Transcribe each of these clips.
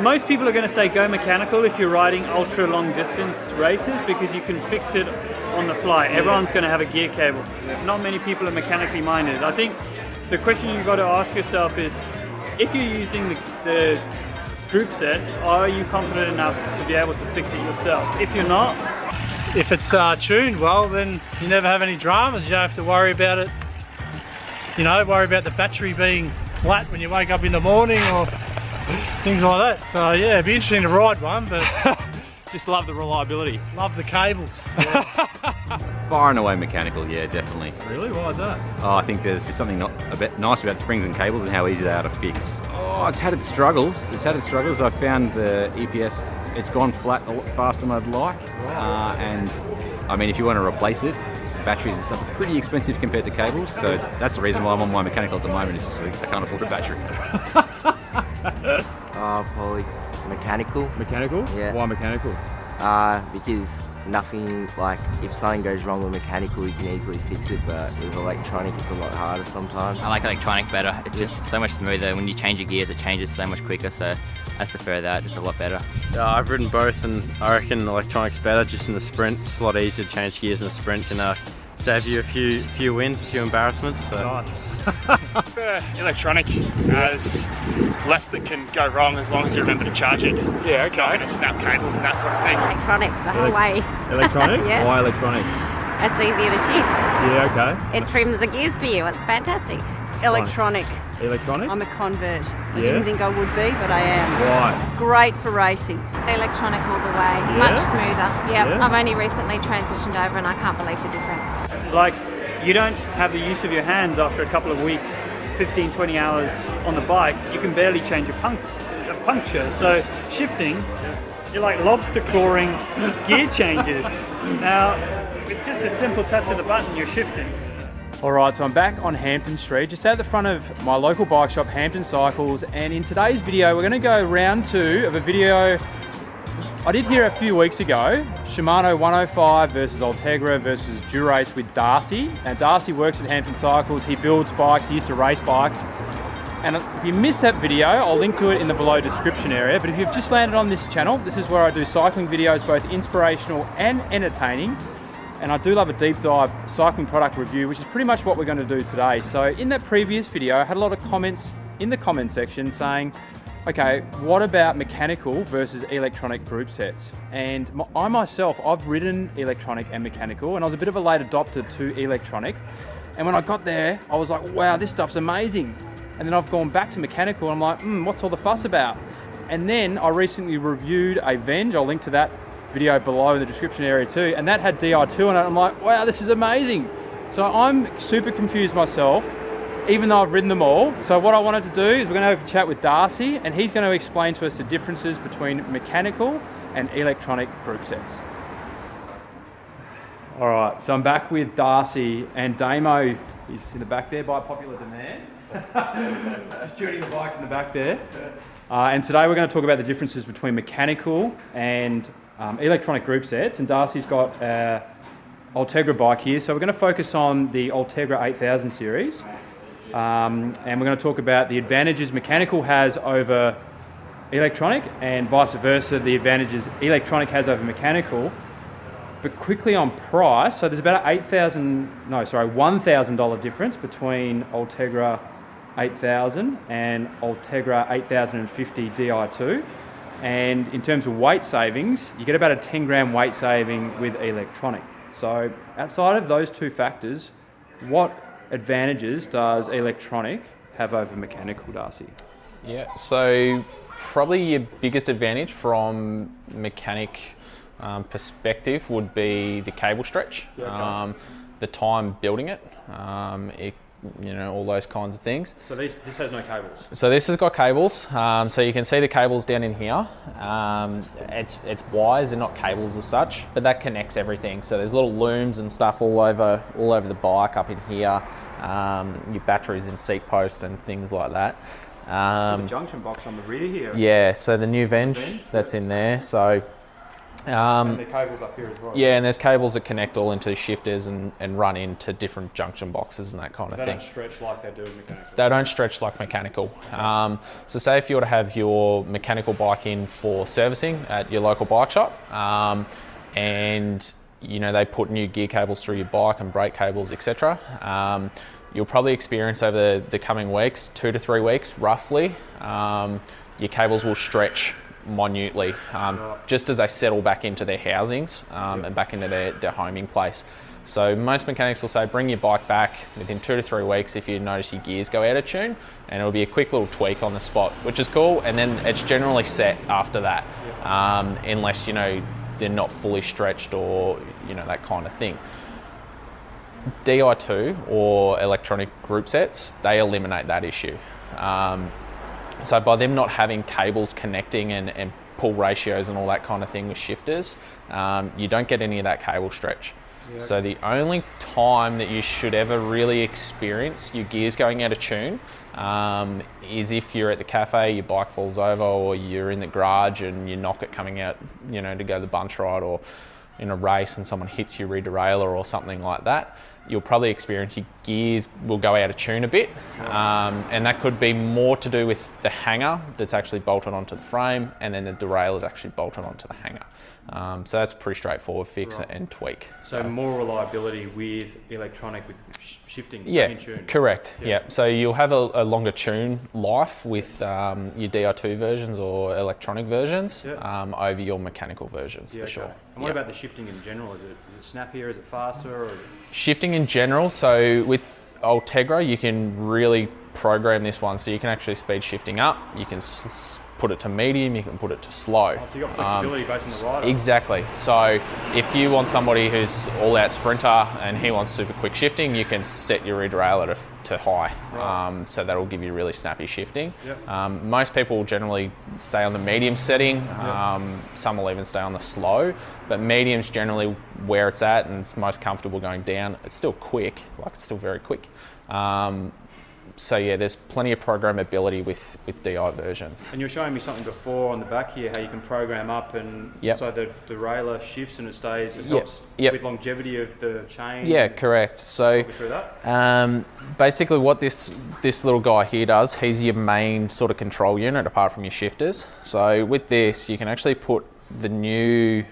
most people are going to say go mechanical if you're riding ultra long distance races because you can fix it on the fly. Everyone's going to have a gear cable. Not many people are mechanically minded. I think the question you've got to ask yourself is, if you're using the group set, are you confident enough to be able to fix it yourself? If you're not, if it's tuned well, then you never have any dramas. You don't have to worry about it, you know, worry about the battery being flat when you wake up in the morning or things like that. So yeah, it'd be interesting to ride one, but just love the reliability. Love the cables. Yeah. Far and away mechanical, yeah, definitely. Really? Why is that? Oh, I think there's just something a bit nice about springs and cables and how easy they are to fix. Oh, it's had its struggles. I found the EPS, it's gone flat a lot faster than I'd like. Wow. And I mean, if you want to replace it, batteries and stuff are pretty expensive compared to cables, so that's the reason why I'm on my mechanical at the moment, is just I can't afford a battery. Probably mechanical. Mechanical? Yeah. Why mechanical? Because nothing, like, if something goes wrong with mechanical, you can easily fix it, but with electronic, it's a lot harder sometimes. I like electronic better. It's just so much smoother. When you change your gears, it changes so much quicker, so I prefer that, just a lot better. I've ridden both, and I reckon electronic's better just in the sprint. It's a lot easier to change gears in the sprint, can save you a few wins, a few embarrassments. So. Nice. Electronic has less that can go wrong as long as you remember to charge it. Yeah, okay. Not gonna snap cables and that sort of thing. Electronic the whole way. Electronic? Yeah. Why electronic? It's easier to shift. Yeah, okay. It trims the gears for you. It's fantastic. Electronic. Electronic? I'm a convert. I Yeah. didn't think I would be, but I am. Why? Great for racing. Electronic all the way, Yeah? much smoother. Yeah, Yeah? I've only recently transitioned over and I can't believe the difference. like, you don't have the use of your hands after a couple of weeks, 15, 20 hours on the bike. You can barely change a puncture. So shifting, you're like lobster clawing gear changes. Now, with just a simple touch of the button, you're shifting. Alright, so I'm back on Hampton Street, just at the front of my local bike shop, Hampton Cycles, and in today's video we're going to go round 2 of a video I did hear a few weeks ago, Shimano 105 versus Ultegra versus Durace with Darcy. Now Darcy works at Hampton Cycles, he builds bikes, he used to race bikes. And if you missed that video, I'll link to it in the below description area, but if you've just landed on this channel, this is where I do cycling videos, both inspirational and entertaining. And I do love a deep dive cycling product review, which is pretty much what we're going to do today. So in that previous video, I had a lot of comments in the comment section saying, okay, what about mechanical versus electronic group sets? And I myself, I've ridden electronic and mechanical, and I was a bit of a late adopter to electronic. And when I got there, I was like, wow, this stuff's amazing. And then I've gone back to mechanical, and I'm like, what's all the fuss about? And then I recently reviewed a Venge, I'll link to that video below in the description area too, and that had Di2 on it. I'm like, wow, this is amazing. So I'm super confused myself, even though I've ridden them all. So what I wanted to do is we're going to have a chat with Darcy, and he's going to explain to us the differences between mechanical and electronic group sets. All right, so I'm back with Darcy, and Damo is in the back there by popular demand. Just tuning the bikes in the back there. And today we're going to talk about the differences between mechanical and electronic group sets, and Darcy's got Ultegra bike here, so we're going to focus on the Ultegra 8000 series, and we're going to talk about the advantages mechanical has over electronic, and vice versa, the advantages electronic has over mechanical. But quickly on price, so there's about a $1,000 difference between Ultegra 8000 and Ultegra 8050 Di2. And in terms of weight savings, you get about a 10 gram weight saving with electronic. So outside of those two factors, what advantages does electronic have over mechanical, Darcy? Yeah, so probably your biggest advantage from mechanic perspective would be the cable stretch, okay. The time building it, you know, all those kinds of things. So this has no cables? So this has got cables, so you can see the cables down in here. It's wires, they're not cables as such, but that connects everything. So there's little looms and stuff all over the bike up in here, your batteries in seat post and things like that. The junction box on the rear here. Yeah, so the new Venge that's in there. So And the cables up here as well. Yeah, and there's cables that connect all into shifters and run into different junction boxes and that kind of They thing. don't stretch like they do in mechanical. They don't stretch like mechanical. So say if you were to have your mechanical bike in for servicing at your local bike shop, and you know they put new gear cables through your bike and brake cables, etc. You'll probably experience over the coming weeks, 2 to 3 weeks roughly, your cables will stretch minutely, just as they settle back into their housings and back into their homing place. So most mechanics will say bring your bike back within 2 to 3 weeks if you notice your gears go out of tune, and it'll be a quick little tweak on the spot, which is cool, and then it's generally set after that, unless you know they're not fully stretched or you know that kind of thing. Di2 or electronic group sets, they eliminate that issue. So by them not having cables connecting and pull ratios and all that kind of thing with shifters, you don't get any of that cable stretch. Yeah. So the only time that you should ever really experience your gears going out of tune is if you're at the cafe, your bike falls over, or you're in the garage and you knock it coming out, you know, to go the bunch ride, or in a race and someone hits your rear derailleur or something like that. You'll probably experience your gears will go out of tune a bit, and that could be more to do with the hanger that's actually bolted onto the frame, and then the derailleur is actually bolted onto the hanger. So that's a pretty straightforward fix and tweak. So more reliability with electronic, with shifting, yeah, in tune. Correct. Yeah. So you'll have a longer tune life with your Di2 versions or electronic versions over your mechanical versions for sure. And what about the shifting in general? Is it snappier? Is it faster? Or? Shifting in general. So with Ultegra, you can really program this one, so you can actually speed shifting up. You can put it to medium, you can put it to slow. Oh, so you've got flexibility based on the rider. Exactly. So if you want somebody who's all-out sprinter and he wants super quick shifting, you can set your rear derailleur to high. Right. So that'll give you really snappy shifting. Yep. Most people will generally stay on the medium setting. Some will even stay on the slow, but medium's generally where it's at and it's most comfortable going down. It's still quick, like it's still very quick. So yeah, there's plenty of programmability with DI versions. And you were showing me something before on the back here, how you can program up and so the derailleur shifts and it stays, it helps with longevity of the chain. Yeah, correct. So basically what this little guy here does, he's your main sort of control unit apart from your shifters. So with this, you can actually put the new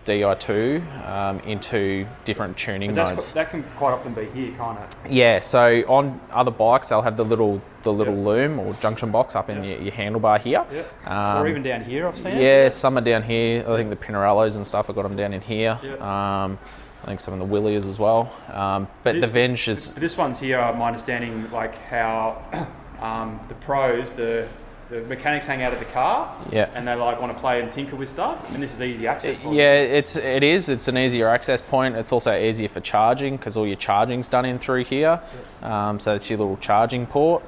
Di2 into different tuning modes. That can quite often be here, can't it? Yeah, so on other bikes they'll have the little loom or junction box up in your handlebar here. Or even down here, I've seen. Yeah, some are down here. I think the Pinarellos and stuff, I've got them down in here. I think some of the Williers as well. But the Venge is... This one's here, my understanding, like how the pros, the mechanics hang out at the car, and they like want to play and tinker with stuff, and this is easy access for them. Yeah, it's an easier access point. It's also easier for charging because all your charging's done in through here. So it's your little charging port,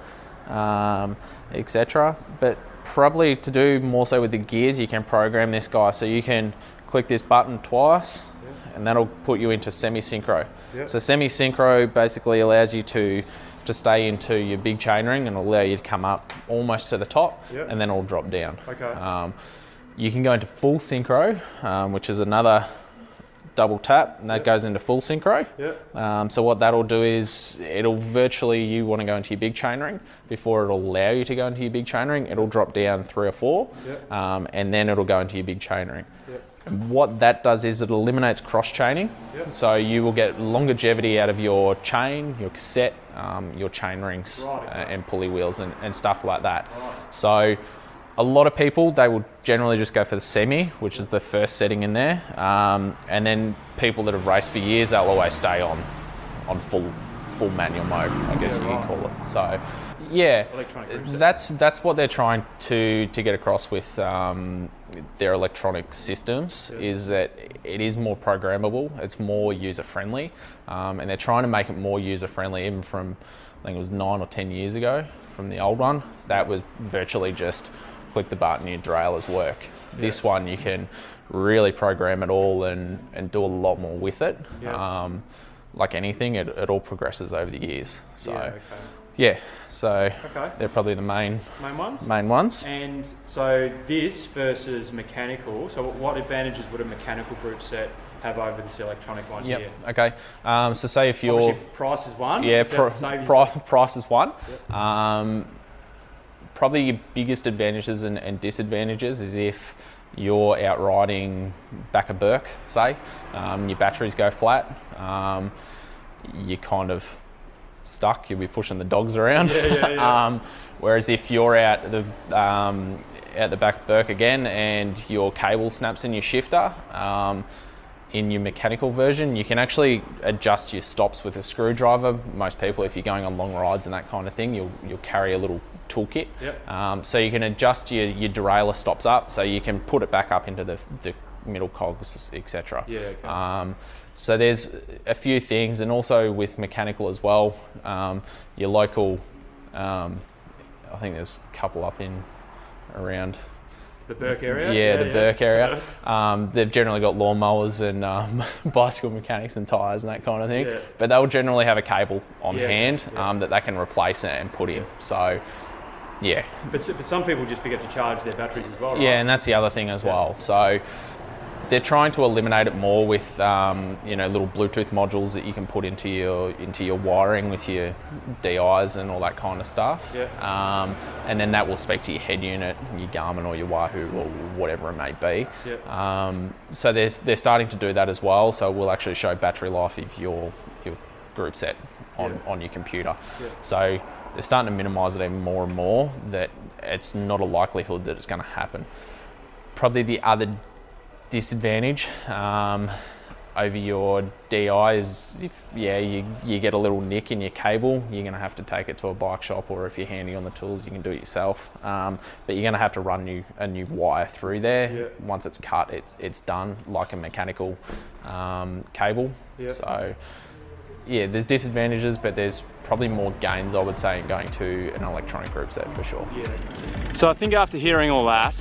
etc. But probably to do more so with the gears, you can program this guy. So you can click this button twice, and that'll put you into semi-synchro. So semi-synchro basically allows you to stay into your big chainring and allow you to come up almost to the top and then it'll drop down. Okay. You can go into full synchro, which is another double tap, and that goes into full synchro. So what that'll do is it'll virtually, you want to go into your big chainring, before it'll allow you to go into your big chainring, it'll drop down 3 or 4 and then it'll go into your big chainring. And what that does is it eliminates cross-chaining, so you will get longevity out of your chain, your cassette, your chain rings and pulley wheels and stuff like that. So a lot of people, they will generally just go for the semi, which is the first setting in there, and then people that have raced for years, they'll always stay on full manual mode, I guess you can call it. So yeah, that's what they're trying to get across with their electronic systems, is that it is more programmable, it's more user friendly, and they're trying to make it more user friendly even from, I think it was 9 or 10 years ago from the old one. That was virtually just click the button, your derailleurs work. This one you can really program it all and do a lot more with it. Like anything, it all progresses over the years. So Yeah, so Okay. they're probably the main Main ones? ones. And so this versus mechanical, so what advantages would a mechanical group set have over this electronic one here? Okay. So say if you're... Obviously, price is one. Yeah, so price is one. Yep. Probably your biggest advantages and disadvantages is if you're out riding back a Burke, say, your batteries go flat, you're kind of stuck, you'll be pushing the dogs around. Whereas if you're out the back Burke again and your cable snaps in your shifter, in your mechanical version, you can actually adjust your stops with a screwdriver. Most people, if you're going on long rides and that kind of thing, you'll carry a little toolkit. Yep. So you can adjust your derailleur stops up, so you can put it back up into the middle cogs, etc. Yeah, okay. So there's a few things, and also with mechanical as well, your local, I think there's a couple up in around the Burke area? Yeah, the Burke area. They've generally got lawnmowers and bicycle mechanics and tyres and that kind of thing. Yeah. But they'll generally have a cable on hand that they can replace and put in. So, yeah. But some people just forget to charge their batteries as well, right? Yeah, and that's the other thing as well. So they're trying to eliminate it more with little Bluetooth modules that you can put into your wiring with your DIs and all that kind of stuff. Yeah. And then that will speak to your head unit, your Garmin or your Wahoo or whatever it may be. Yeah. So they're starting to do that as well. So we'll actually show battery life of your group set on your computer. Yeah. So they're starting to minimise it even more and more, that it's not a likelihood that it's going to happen. Probably the other disadvantage over your DI is if you get a little nick in your cable, you're going to have to take it to a bike shop, or if you're handy on the tools you can do it yourself, but you're going to have to run a new wire through there. Yeah. Once it's cut, it's done like a mechanical cable. Yeah. So yeah, there's disadvantages, but there's probably more gains, I would say, in going to an electronic group set for sure. Yeah. So I think after hearing all that,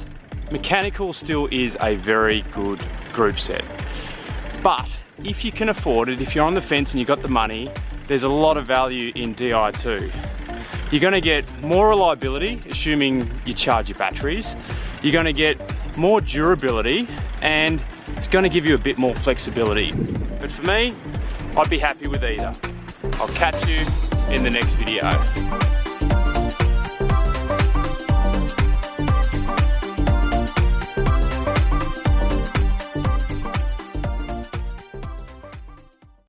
mechanical still is a very good group set. But if you can afford it, if you're on the fence and you've got the money, there's a lot of value in DI too. You're going to get more reliability, assuming you charge your batteries. You're going to get more durability, and it's going to give you a bit more flexibility. But for me, I'd be happy with either. I'll catch you in the next video.